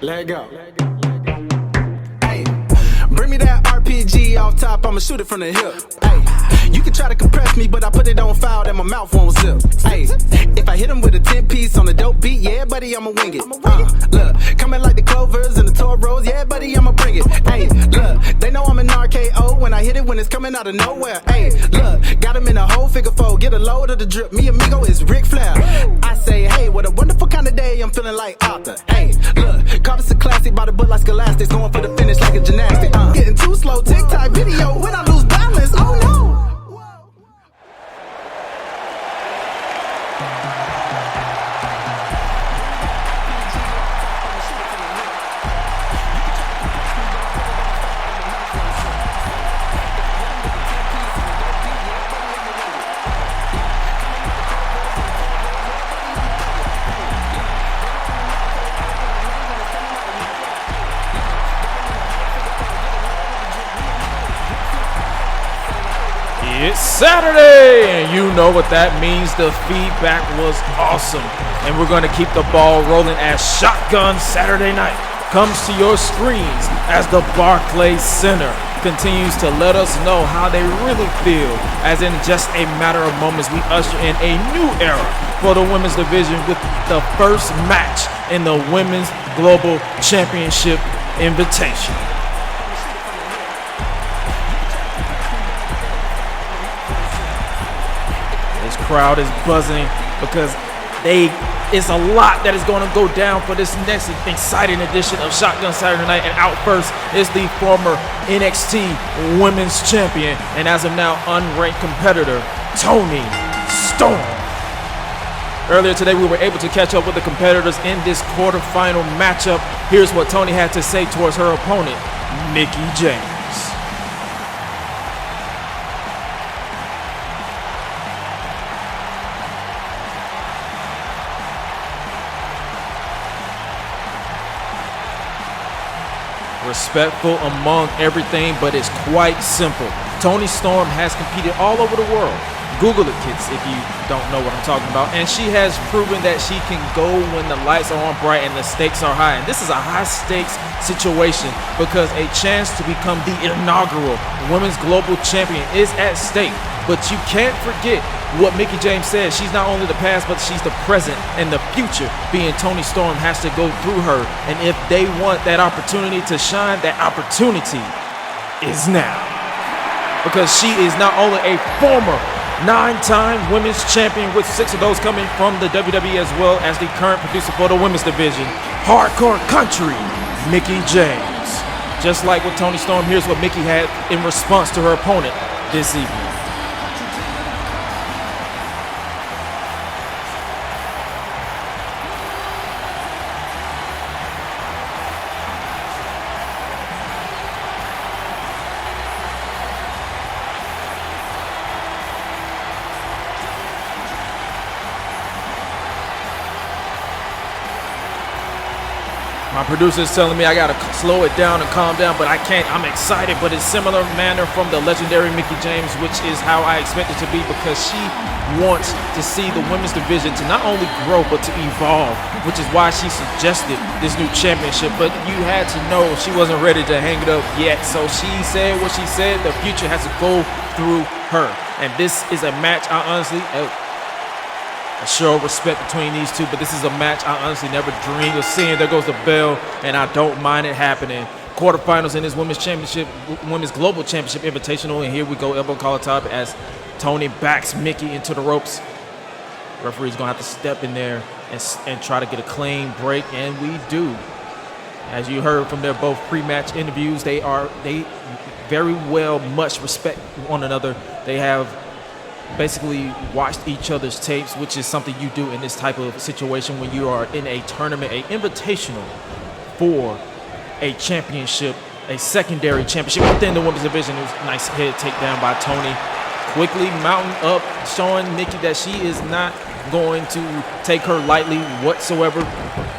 Let go. Hey, bring me that RPG off top, I'ma shoot it from the hip. Hey, you can try to compress me, but I put it on file that my mouth won't zip. Hey, if I hit him with a 10-piece on a dope beat, yeah, buddy, I'ma wing it. Look, coming like the Clovers and the Toros, yeah, buddy, I'ma bring it. Hey, look, they know I'm an RKO when I hit it when it's coming out of nowhere. Hey, look, got him in a whole figure four, get a load of the drip. Me amigo is Ric Flair. I say, hey, what a wonderful kind of day, I'm feeling like Arthur. Hey, look, call this a classic by the butt like scholastics, going for the finish like a gymnastic. Getting too slow, TikTok video when I lose balance, oh no. It's Saturday, and you know what that means. The feedback was awesome, and we're going to keep the ball rolling as Shotgun Saturday Night comes to your screens as the Barclays Center continues to let us know how they really feel, as in just a matter of moments we usher in a new era for the women's division with the first match in the Women's Global Championship Invitational. Crowd is buzzing because it's a lot that is going to go down for this next exciting edition of Shotgun Saturday Night. And out first is the former NXT Women's Champion and as of now unranked competitor Toni Storm. Earlier today we were able to catch up with the competitors in this quarterfinal matchup. Here's what Toni had to say towards her opponent, Mickie James. Respectful among everything, but it's quite simple. Toni Storm has competed all over the world. Google it, kids, if you don't know what I'm talking about. And she has proven that she can go when the lights are on bright and the stakes are high. And this is a high-stakes situation because a chance to become the inaugural Women's Global Champion is at stake. But you can't forget what Mickie James said. She's not only the past, but she's the present and the future, being Toni Storm has to go through her. And if they want that opportunity to shine, that opportunity is now. Because she is not only a former 9-time women's champion, with 6 of those coming from the WWE, as well as the current producer for the women's division, Hardcore Country, Mickie James. Just like with Toni Storm, here's what Mickie had in response to her opponent this evening. My producer is telling me I gotta slow it down and calm down, but I can't. I'm excited, but it's similar manner from the legendary Mickie James, which is how I expect it to be, because she wants to see the women's division to not only grow, but to evolve, which is why she suggested this new championship. But you had to know she wasn't ready to hang it up yet, so she said what she said. The future has to go through her, and this is a match I honestly I show respect between these two, but this is a match I honestly never dreamed of seeing. There goes the bell, and I don't mind it happening. Quarterfinals in this Women's Global Championship Invitational, and here we go, elbow collar top as Toni backs Mickie into the ropes. Referee's gonna have to step in there and try to get a clean break, and we do. As you heard from their both pre-match interviews, they very well much respect one another. They have basically watched each other's tapes, which is something you do in this type of situation when you are in a tournament, a invitational for a championship, a secondary championship within the women's division. It was a nice head takedown by Toni. Quickly mounting up, showing Mickie that she is not going to take her lightly whatsoever.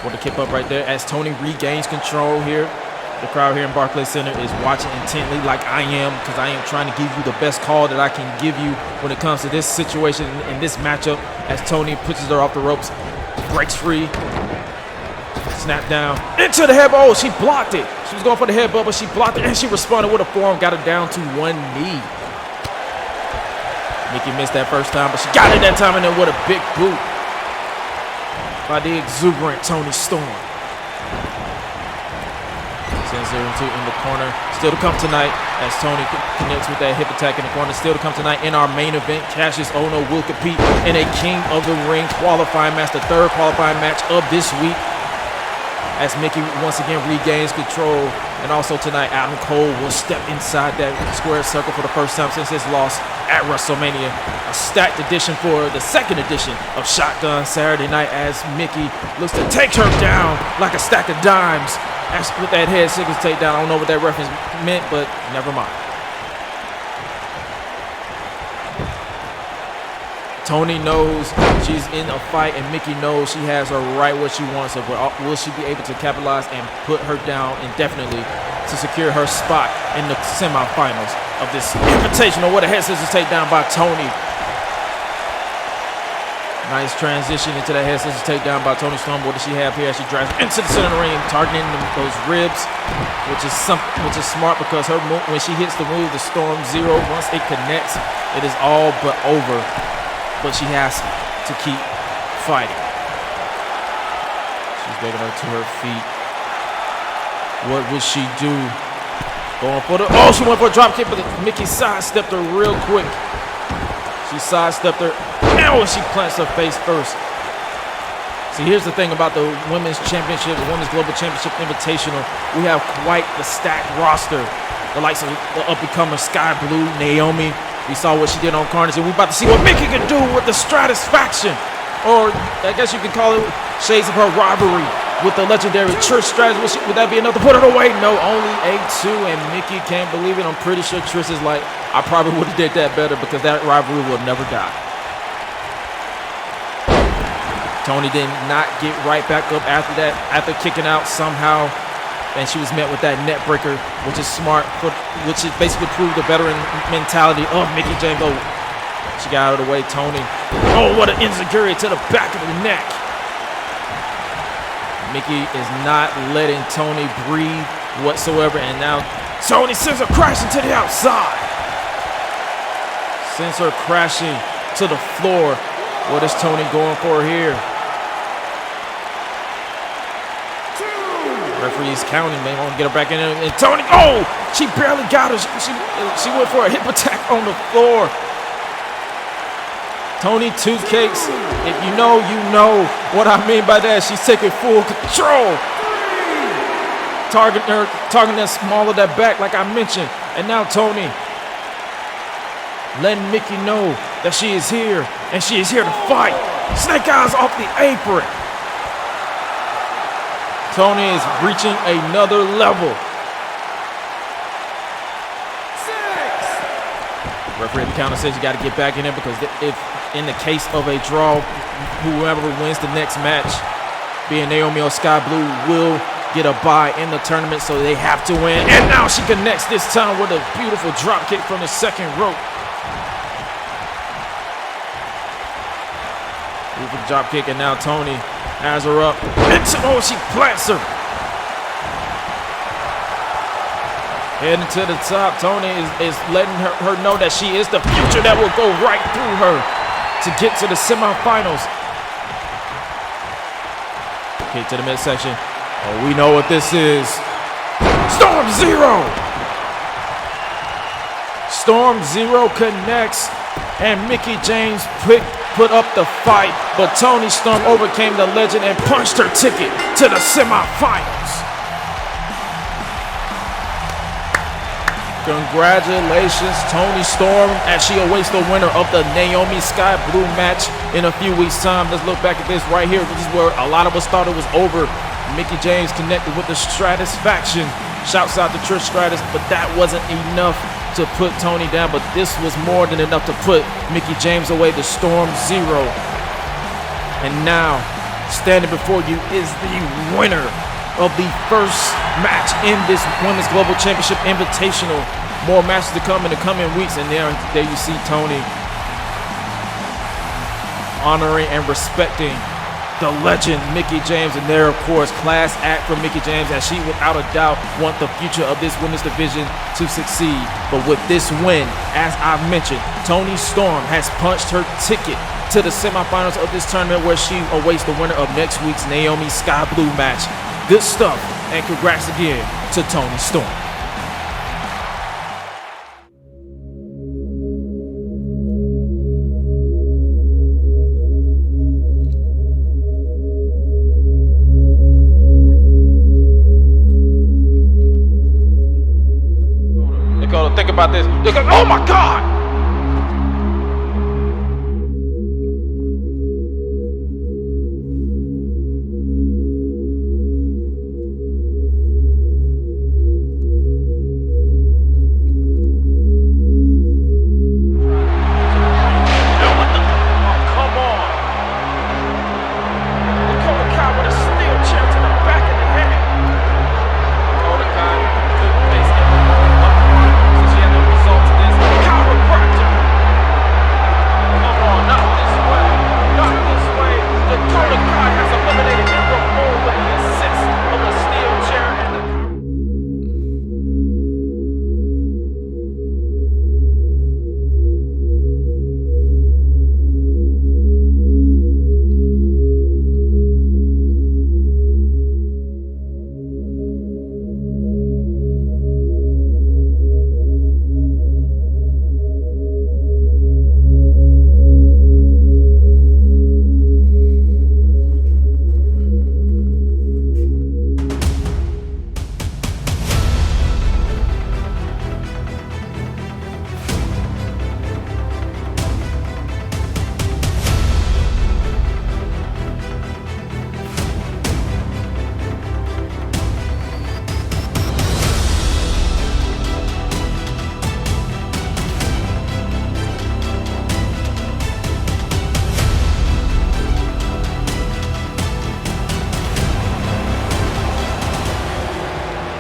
For the kick up right there as Toni regains control here. The crowd here in Barclays Center is watching intently, like I am, because I am trying to give you the best call that I can give you when it comes to this situation in this matchup, as Toni pushes her off the ropes, breaks free. Snap down into the headbutt. Oh, she blocked it. She was going for the headbutt, but she blocked it, and she responded with a forearm. Got her down to one knee. Mickie missed that first time, but she got it that time, and then with a big boot by the exuberant Toni Storm. Sends her in the corner. Still to come tonight as Toni connects with that hip attack in the corner. Still to come tonight in our main event, Kassius Ohno will compete in a King of the Ring qualifying match, the third qualifying match of this week, as Mickie once again regains control. And also tonight, Adam Cole will step inside that square circle for the first time since his loss at WrestleMania. A stacked edition for the second edition of Shotgun Saturday Night as Mickie looks to take her down like a stack of dimes with that head scissors takedown. I don't know what that reference meant, but never mind. Toni knows she's in a fight, and Mickie knows she has her right where she wants her, but will she be able to capitalize and put her down indefinitely to secure her spot in the semifinals of this Invitational with a head scissors takedown by Toni? Nice transition into that head scissors takedown by Toni Storm. What does she have here as she drives into the center of the ring, targeting those ribs, which is smart because her move, when she hits the move, the Storm Zero, once it connects, it is all but over. But she has to keep fighting. She's getting her to her feet. What will she do? Going for the, oh, she went for a drop kick, but Mickie sidestepped her real quick. She sidestepped her. Now she plants her face first. See, here's the thing about the Women's Championship, the Women's Global Championship Invitational. We have quite the stacked roster. The likes of the up-and-comer Sky Blue, Naomi. We saw what she did on Carnage, and we're about to see what Mickie can do with the Stratusfaction. Or I guess you could call it shades of her rivalry with the legendary Trish Stratus. Would that be enough to put it away? No, only A2, and Mickie can't believe it. I'm pretty sure Trish is like, I probably would have did that better because that rivalry will never die. Toni did not get right back up after that, after kicking out somehow. And she was met with that net breaker, which is smart, which is basically proved the veteran mentality of Mickie James. Oh, she got out of the way, Toni. Oh, what an enziguri to the back of the neck. Mickie is not letting Toni breathe whatsoever, and now Toni sends her crashing to the outside. Sends her crashing to the floor. What is Toni going for here? Referee's counting, they won't get her back in there. And Toni, oh, she barely got her. She went for a hip attack on the floor. Toni two cakes. If you know, you know what I mean by that. She's taking full control. Targeting that small of that back, like I mentioned. And now Toni letting Mickie know that she is here, and she is here to fight. Snake eyes off the apron. Toni is reaching another level. 6. Referee at the counter says you got to get back in there because if in the case of a draw, whoever wins the next match, being Naomi or Sky Blue, will get a bye in the tournament, so they have to win. And now she connects this time with a beautiful drop kick from the second rope. Beautiful drop kick, and now Toni has her up. Oh, she plants her. Heading to the top, Toni is letting her know that she is the future that will go right through her to get to the semifinals. Okay, to the midsection. Oh, we know what this is. Storm Zero! Storm Zero connects, and Mickie James put up the fight, but Toni Storm overcame the legend and punched her ticket to the semifinals. Congratulations, Toni Storm, as she awaits the winner of the Naomi Sky Blue match in a few weeks' time. Let's look back at this right here. This is where a lot of us thought it was over. Mickie James connected with the Stratusfaction. Shouts out to Trish Stratus, but that wasn't enough to put Toni down, but this was more than enough to put Mickie James away, the Storm Zero. And now, standing before you is the winner of the first match in this Women's Global Championship Invitational. More matches to come in the coming weeks, and there you see Toni honoring and respecting the legend Mickie James, and there, of course, class act for Mickie James, as she without a doubt want the future of this women's division to succeed. But with this win, as I've mentioned, Toni Storm has punched her ticket to the semifinals of this tournament, where she awaits the winner of next week's Naomi Sky Blue match. Good stuff, and congrats again to Toni Storm. Think about this. Oh my God!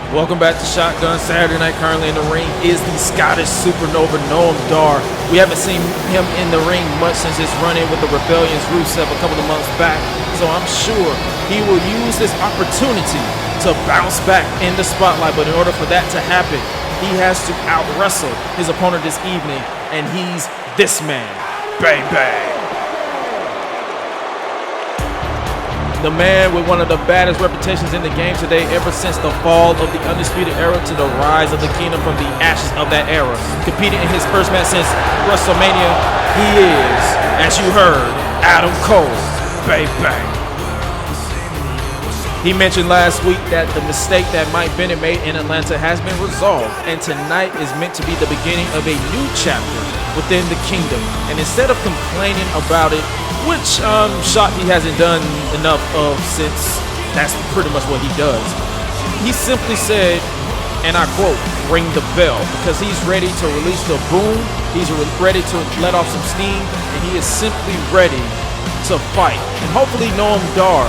Welcome back to Shotgun Saturday Night. Currently in the ring is the Scottish supernova Noam Dar. We haven't seen him in the ring much since his run-in with the Rebellion's Rusev a couple of months back, so I'm sure he will use this opportunity to bounce back in the spotlight. But in order for that to happen, he has to out-wrestle his opponent this evening, and he's this man, Bang Bang. The man with one of the baddest reputations in the game today, ever since the fall of the Undisputed Era to the rise of the Kingdom from the ashes of that era. Competing in his first match since WrestleMania, he is, as you heard, Adam Cole, Bang Bang. He mentioned last week that the mistake that Mike Bennett made in Atlanta has been resolved, and tonight is meant to be the beginning of a new chapter within the Kingdom. And instead of complaining about it, which I'm shocked he hasn't done enough of, since that's pretty much what he does, he simply said, and I quote, "Ring the bell," because he's ready to release the boom, he's ready to let off some steam, and he is simply ready to fight. And hopefully Noam Dar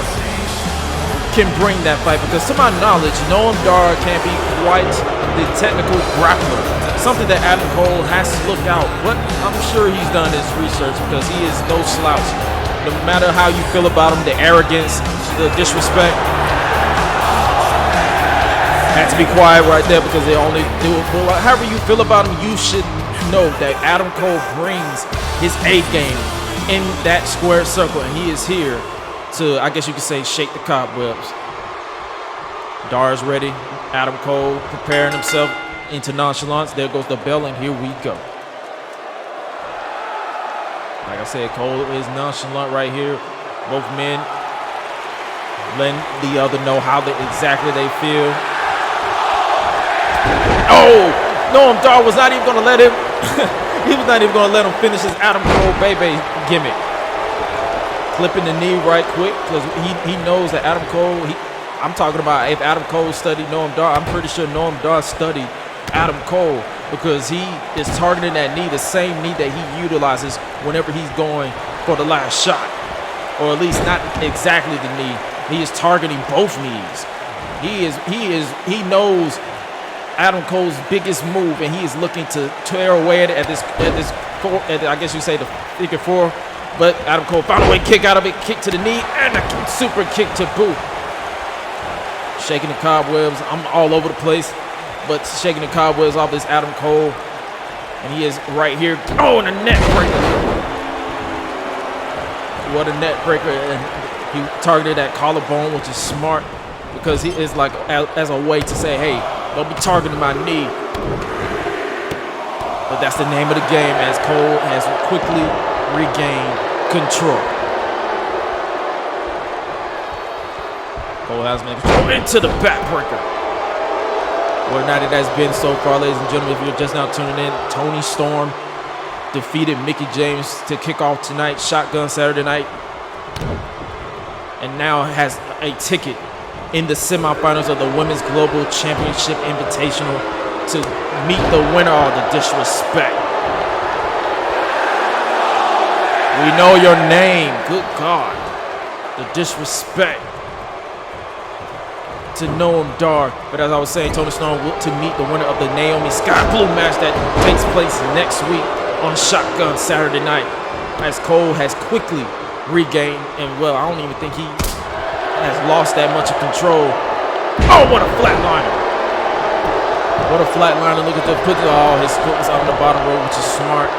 can bring that fight, because to my knowledge, Noam Dar can be quite the technical grappler, something that Adam Cole has to look out. But I'm sure he's done his research, because he is no slouch. No matter how you feel about him, the arrogance, the disrespect, had to be quiet right there, because they only do it for, however you feel about him, you should know that Adam Cole brings his A game in that square circle, and he is here to, I guess you could say, shake the cobwebs. Dar's ready. Adam Cole preparing himself into nonchalance. There goes the bell, and here we go. Like I said, Cole is nonchalant right here. Both men letting the other know how exactly they feel. Oh! Noam Dar was not even going to let him. He was not even going to let him finish his Adam Cole baby gimmick. Clipping the knee right quick, because he knows that Adam Cole, I'm talking about if Adam Cole studied Noam Dar, I'm pretty sure Noam Dar studied Adam Cole, because he is targeting that knee, the same knee that he utilizes whenever he's going for the last shot. Or at least not exactly the knee. He is targeting both knees. He knows Adam Cole's biggest move, and he is looking to tear away at this I guess you say the figure four, But Adam Cole found a way, kick out of it, kick to the knee, and a super kick to boot. Shaking the cobwebs. I'm all over the place, but shaking the cobwebs off this Adam Cole. And he is right here. Oh, and a neck breaker. What a neck breaker. And he targeted that collarbone, which is smart because he is like as a way to say, hey, don't be targeting my knee. But that's the name of the game as Cole has quickly regained control. Cole has been control into the backbreaker. What a night it has been so far, ladies and gentlemen. If you're just now tuning in, Toni Storm defeated Mickie James to kick off tonight's Shotgun Saturday Night. And now has a ticket in the semifinals of the Women's Global Championship Invitational to meet the winner of the Disrespect. We know your name. Good God. The Disrespect. To Noam Dar. But as I was saying, Toni Storm to meet the winner of the Naomi Sky Blue match that takes place next week on Shotgun Saturday Night. As Cole has quickly regained, and well, I don't even think he has lost that much of control. Oh, what a flatliner. What a flatliner. Look at the put all his foot was on the bottom row, which is smart.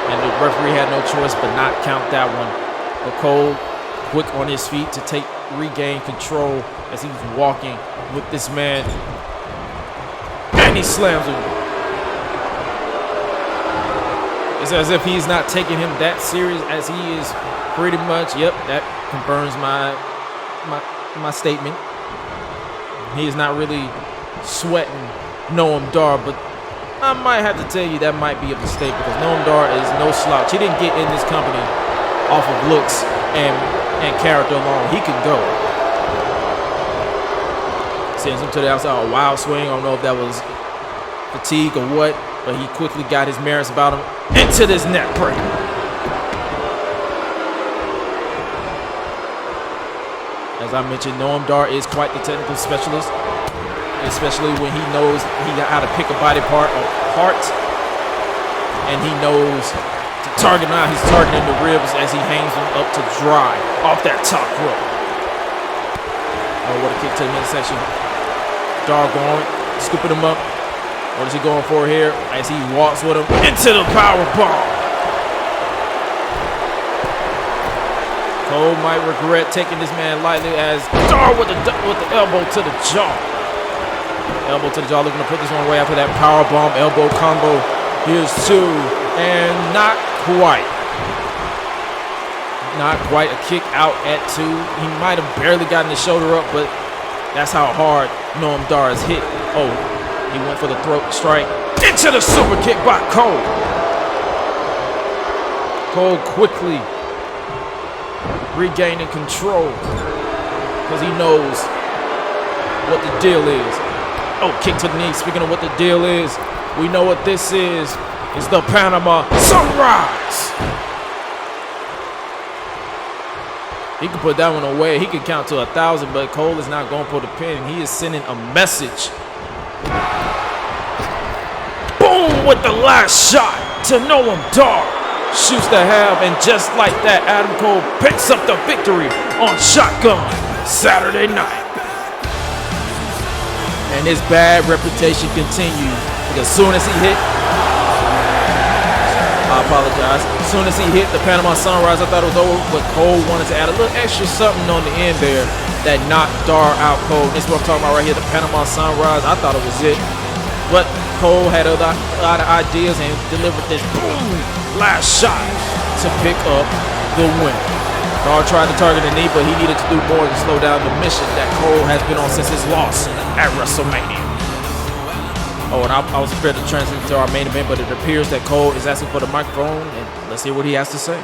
And the referee had no choice but not count that one. But Cole quick on his feet to regain control as he's walking with this man. And he slams him. It's as if he's not taking him that serious as he is pretty much. Yep, that confirms my statement. He is not really sweating Noam Dar, but I might have to tell you that might be a mistake because Noam Dar is no slouch. He didn't get in this company off of looks and character alone. He can go. Sends him to the outside. A wild swing. I don't know if that was fatigue or what, but he quickly got his merits about him into this neck breaker. As I mentioned, Noam Dar is quite the technical specialist, especially when he knows how to pick a body part apart, and he knows to target. Now he's targeting the ribs as he hangs them up to dry off that top rope. Oh, what a kick to the midsection. Dar going, scooping him up. What is he going for here? As he walks with him into the power bomb. Cole might regret taking this man lightly as Dar with the elbow to the jaw. Elbow to the jaw, looking to put this one away after that power bomb elbow combo. Here's two, and not quite. Not quite a kick out at two. He might have barely gotten his shoulder up, but that's how hard Noam Dar is hit. Oh, he went for the throat strike. Into the super kick by Cole. Cole quickly regaining control because he knows what the deal is. Oh, kick to the knee. Speaking of what the deal is, we know what this is. It's the Panama Sunrise. He can put that one away. He can count to 1,000, but Cole is not going for the pin. He is sending a message. Boom with the last shot to Noam Dar. Shoots the half, and just like that, Adam Cole picks up the victory on Shotgun Saturday Night. And his bad reputation continues. Because as soon as he hit, I apologize. As soon as he hit the Panama Sunrise, I thought it was over, but Cole wanted to add a little extra something on the end there that knocked Dar out cold. This is what I'm talking about right here, the Panama Sunrise. I thought it was it. But Cole had a lot of ideas and delivered this boom last shot to pick up the win. Dar tried to target the knee, but he needed to do more to slow down the mission that Cole has been on since his loss at WrestleMania. Oh, and I was prepared to transition to our main event, but it appears that Cole is asking for the microphone, and let's hear what he has to say.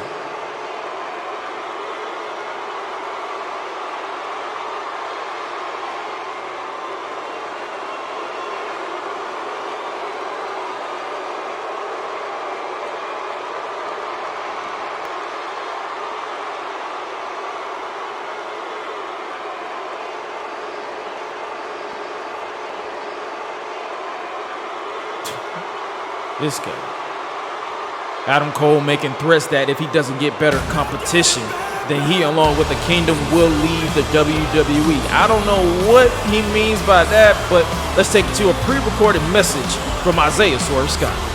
This guy. Adam Cole making threats that if he doesn't get better competition, then he, along with the Kingdom, will leave the WWE. I don't know what he means by that, but let's take it to a pre-recorded message from Isaiah Swerve Scott.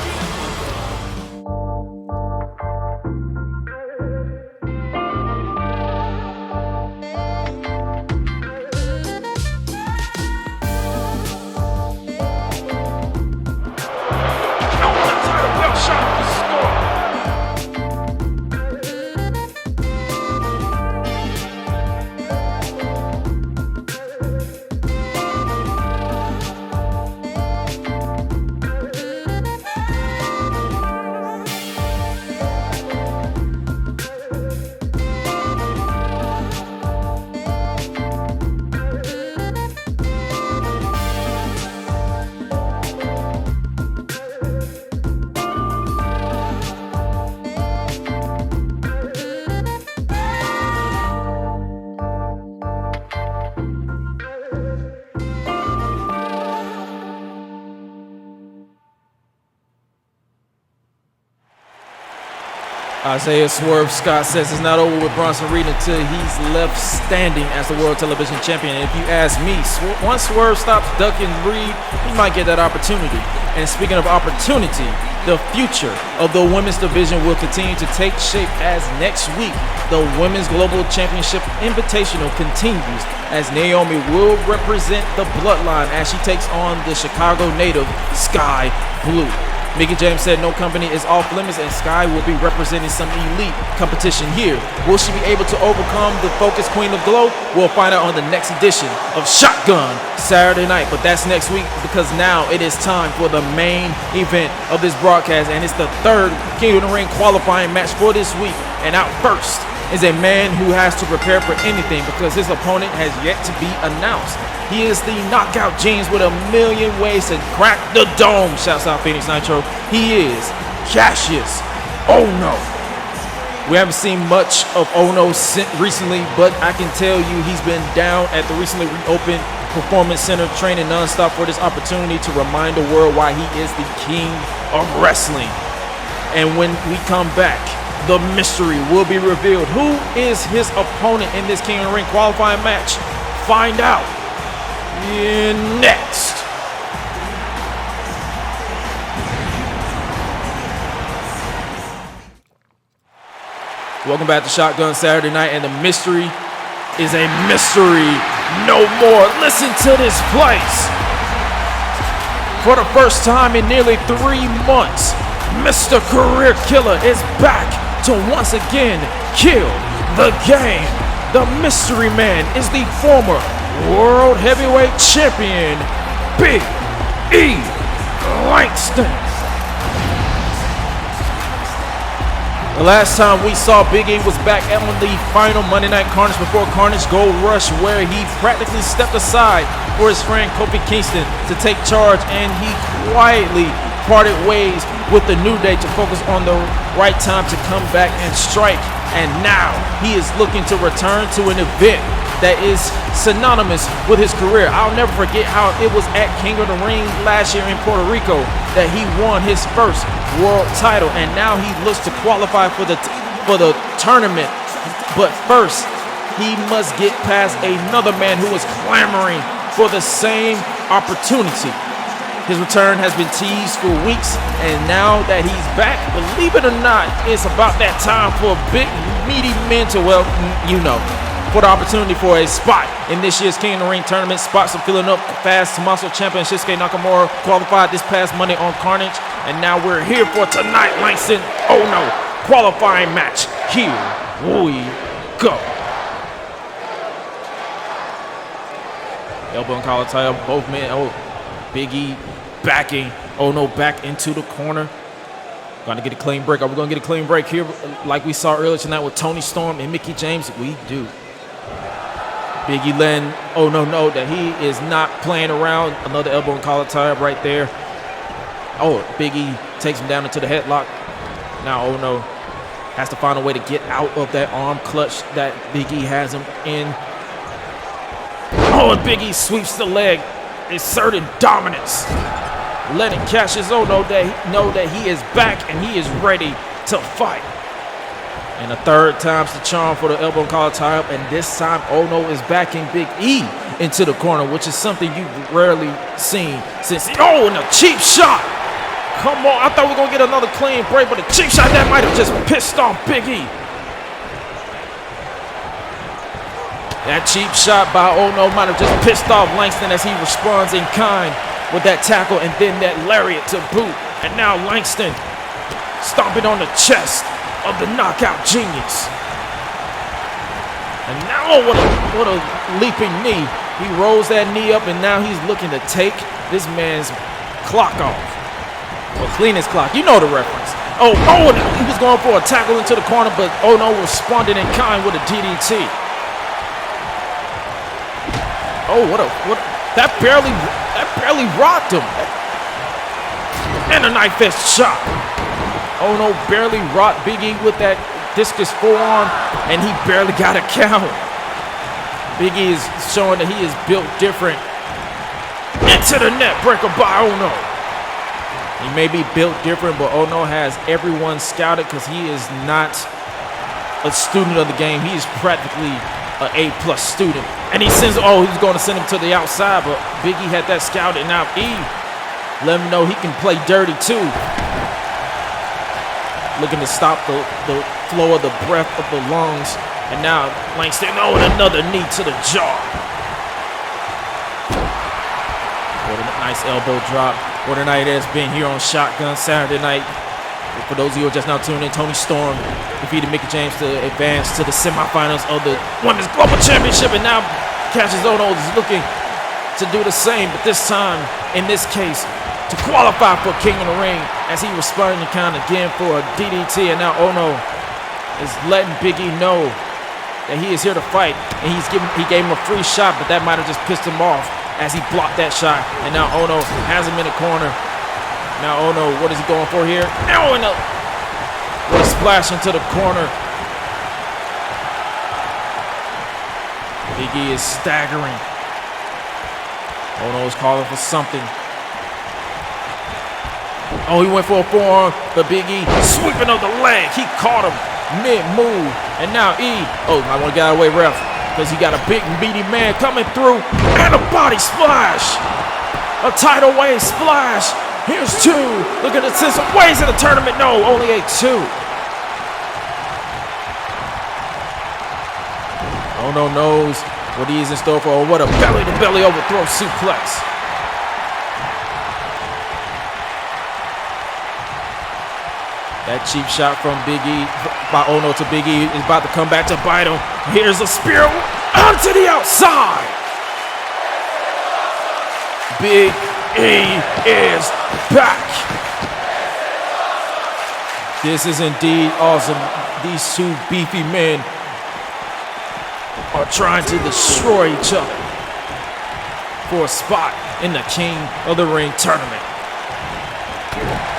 Isaiah Swerve Scott says it's not over with Bronson Reed until he's left standing as the World Television Champion. And if you ask me, once Swerve stops ducking Reed, he might get that opportunity. And speaking of opportunity, the future of the women's division will continue to take shape as next week the Women's Global Championship Invitational continues, as Naomi will represent the Bloodline as she takes on the Chicago native Sky Blue. Mickie James said no company is off limits and Sky will be representing some elite competition here. Will she be able to overcome the Focus Queen of Glow? We'll find out on the next edition of Shotgun Saturday night. But that's next week, because now it is time for the main event of this broadcast, and it's the third King of the Ring qualifying match for this week. And out first is a man who has to prepare for anything because his opponent has yet to be announced. He is the knockout genius with a million ways to crack the dome. Shouts out Phoenix Nitro. He is Kassius Ohno. We haven't seen much of Ohno recently, but I can tell you he's been down at the recently reopened Performance Center training nonstop for this opportunity to remind the world why he is the king of wrestling. And when we come back, the mystery will be revealed. Who is his opponent in this King of the Ring qualifying match? Find out next. Welcome back to Shotgun Saturday Night, and the mystery is a mystery no more. Listen to this place. For the first time in nearly 3 months, Mr. Career Killer is back to once again kill the game. The mystery man is the former World Heavyweight Champion, Big E Langston. The last time we saw Big E was back on the final Monday Night Carnage before Carnage Gold Rush, where he practically stepped aside for his friend Kofi Kingston to take charge, and he quietly parted ways with the New Day to focus on the right time to come back and strike. And now he is looking to return to an event that is synonymous with his career. I'll never forget how it was at King of the Ring last year in Puerto Rico that he won his first world title, and now he looks to qualify for the tournament. But first, he must get past another man who is clamoring for the same opportunity. His return has been teased for weeks, and now that he's back, believe it or not, it's about that time for big, meaty men to, well, you know, for the opportunity for a spot in this year's King of the Ring tournament. Spots are filling up fast. Tommaso Ciampa and Shinsuke Nakamura qualified this past Monday on Carnage, and now we're here for tonight, Langston Ohno qualifying match. Here we go. Elbow and collar tie up, both men. Oh, Big E backing Ohno back into the corner. Gonna get a clean break. Are we gonna get a clean break here like we saw earlier tonight with Toni Storm and Mickie James? We do. Big E letting Ohno know that he is not playing around. Another elbow and collar tie up right there. Oh, Big E takes him down into the headlock. Now Ohno has to find a way to get out of that arm clutch that Big E has him in. Oh, and Big E sweeps the leg, asserting dominance, letting Kassius Ohno know that he is back and he is ready to fight. And the third time's the charm for the elbow collar tie up, and this time Ohno is backing Big E into the corner, which is something you've rarely seen since. Oh, and a cheap shot! Come on, I thought we were gonna get another clean break, but a cheap shot that might have just pissed off Big E. That cheap shot by Ohno might have just pissed off Langston as he responds in kind with that tackle and then that lariat to boot. And now Langston stomping on the chest of the knockout genius. And now, what a leaping knee. He rolls that knee up, and now he's looking to take this man's clock off. Or clean his clock. You know the reference. Oh, he was going for a tackle into the corner, but Ohno responded in kind with a DDT. Oh, that barely rocked him. And a knife fist shot. Ohno barely rocked Big E with that discus forearm, and he barely got a count. Big E is showing that he is built different. Into the net breaker by Ohno. He may be built different, but Ohno has everyone scouted because he is not a student of the game. He is practically an A+ student. And he sends, he's going to send him to the outside, but Big E had that scouted. Now E let him know he can play dirty too. Looking to stop the flow of the breath of the lungs. And now Langston, and another knee to the jaw. What a nice elbow drop. What a night it has been here on Shotgun Saturday night. For those of you who are just now tuning in, Toni Storm defeated Mickie James to advance to the semifinals of the Women's Global Championship. And now Kassius Ohno is looking to do the same, but this time, in this case, to qualify for King of the Ring, as he responded in kind again for a DDT. And now Ohno is letting Big E know that he is here to fight, and he gave him a free shot, but that might have just pissed him off as he blocked that shot. And now Ohno has him in the corner. Now Ohno, what is he going for here? Now what a splash into the corner. Big E is staggering. Ohno is calling for something. Oh, he went for a forearm, but Big E sweeping of the leg. He caught him mid-move. And now E, I want to get out of the way, ref, because he got a big and beady man coming through. And a body splash. A tidal wave splash. Here's two. Look at the sense of ways in the tournament. No, only a two. Ohno knows what he is in store for. What a belly-to-belly overthrow suplex. That cheap shot from Big E, by Ohno to Big E, is about to come back to bite him. Here's a spear onto the outside. Big E is back. This is indeed awesome. These two beefy men are trying to destroy each other for a spot in the King of the Ring tournament.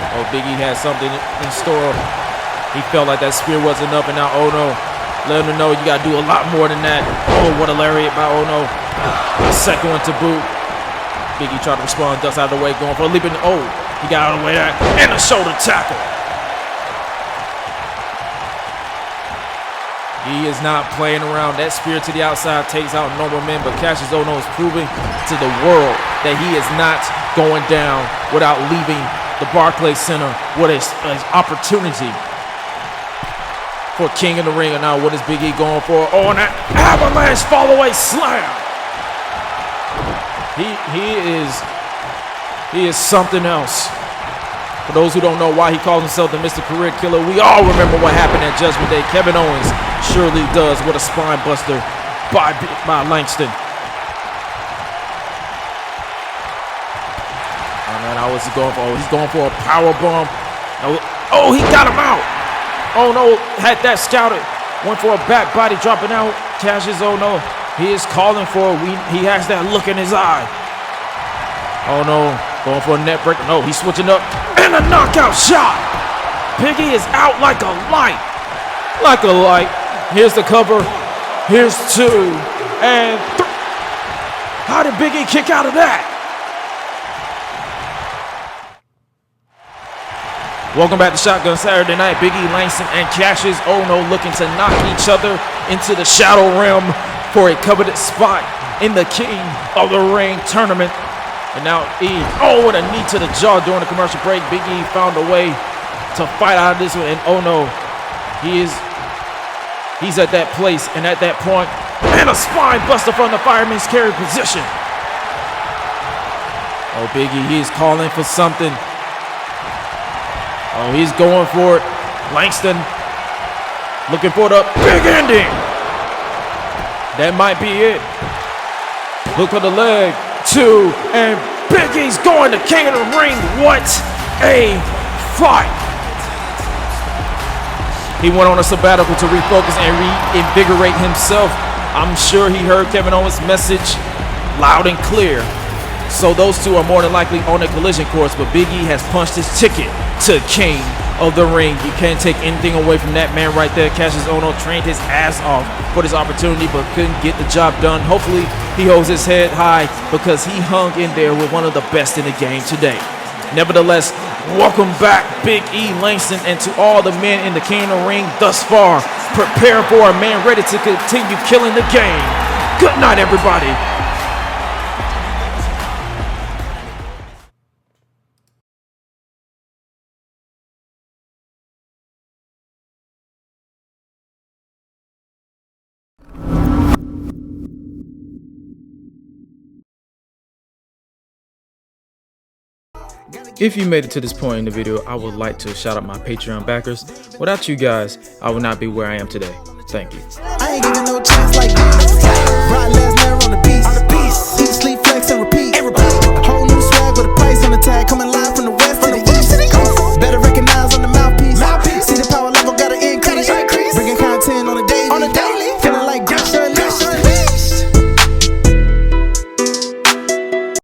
Oh, Big E has something in store. He felt like that spear wasn't enough, and now Ohno let him know you got to do a lot more than that. Oh, what a lariat by Ohno. A second one to boot. Big E tried to respond, ducks out of the way, going for a leaping. Oh, he got out of the way there, and a shoulder tackle. He is not playing around. That spear to the outside takes out normal men, but Kassius Ohno is proving to the world that he is not going down without leaving the Barclays Center with an opportunity for King of the Ring. And now what is Big E going for? Oh, and an avalanche fall-away slam. He is something else. For those who don't know why he calls himself the Mr. Career Killer, we all remember what happened at Judgment Day. Kevin Owens surely does. What a spine buster by Langston. What's he going for? Oh, he's going for a power bomb. Oh, he got him out. Ohno had that scouted. Went for a back body, dropping out. Kassius Ohno, he is calling for it. He has that look in his eye. Ohno going for a net breaker. No, he's switching up. And a knockout shot. Big E is out like a light. Like a light. Here's the cover. Here's two. And three. How did Big E kick out of that? Welcome back to Shotgun Saturday Night. Big E Langston and Kassius Ohno looking to knock each other into the Shadow Realm for a coveted spot in the King of the Ring tournament. And now E, what a knee to the jaw during the commercial break. Big E found a way to fight out of this one, and Ohno, he's at that place and at that point, and a spine buster from the fireman's carry position. Oh, Big E, he is calling for something. Oh, he's going for it. Langston looking for the big ending. That might be it. Look for the leg. 2, and Big E's going to King of the Ring. What a fight. He went on a sabbatical to refocus and reinvigorate himself. I'm sure he heard Kevin Owens' message loud and clear. So those two are more than likely on a collision course, but Big E has punched his ticket to King of the Ring. You can't take anything away from that man right there. Kassius Ohno trained his ass off for this opportunity, but couldn't get the job done. Hopefully he holds his head high because he hung in there with one of the best in the game today. Nevertheless, welcome back, Big E Langston, and to all the men in the King of the Ring thus far. Prepare for a man ready to continue killing the game. Good night, everybody. If you made it to this point in the video, I would like to shout out my Patreon backers. Without you guys, I would not be where I am today. Thank you. I ain't giving no chance like this.